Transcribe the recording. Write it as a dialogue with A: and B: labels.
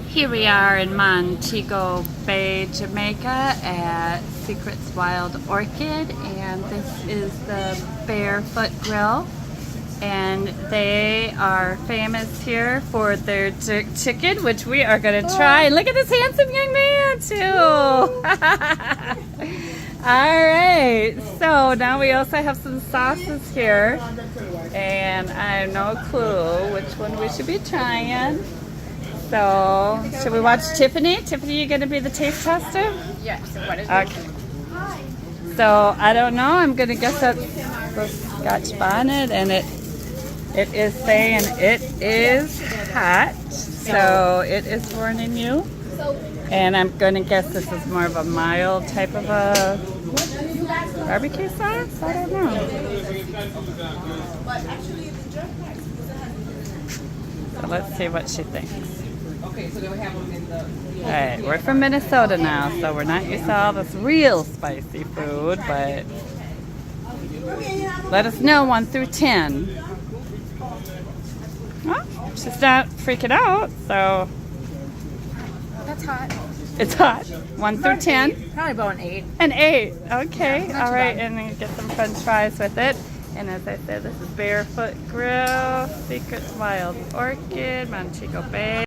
A: Here we are in Montego Bay, Jamaica at Secret's Wild Orchid, and this is the Barefoot Grill, and they are famous here for their jerk chicken, which we are going to try. And look at this handsome young man too. Alright, so now we also have some sauces here, and I have no clue which one we should be trying. So, should we watch Tiffany? Tiffany, you going to be the taste tester?
B: Yes. What is it?
A: Okay. So, I don't know. I'm going to guess that's the Scotch bonnet, and it is saying it is hot. So, it is warning you. And I'm going to guess this is more of a mild type of a barbecue sauce? I don't know. So, let's see what she thinks.
B: Okay, so they have them in the...
A: Alright, we're from Minnesota now, so we're not used to all this real spicy food, but let us know 1 through 10. Well, she's not freaking out, so
B: That's hot.
A: it's hot. 1 through 10?
B: Probably about an 8.
A: An 8, okay.
B: Yeah, not too
A: Alright,
B: bad.
A: and then get some french fries with it. And as I said, this is Barefoot Grill, Secret's Wild Orchid, Montego Bay.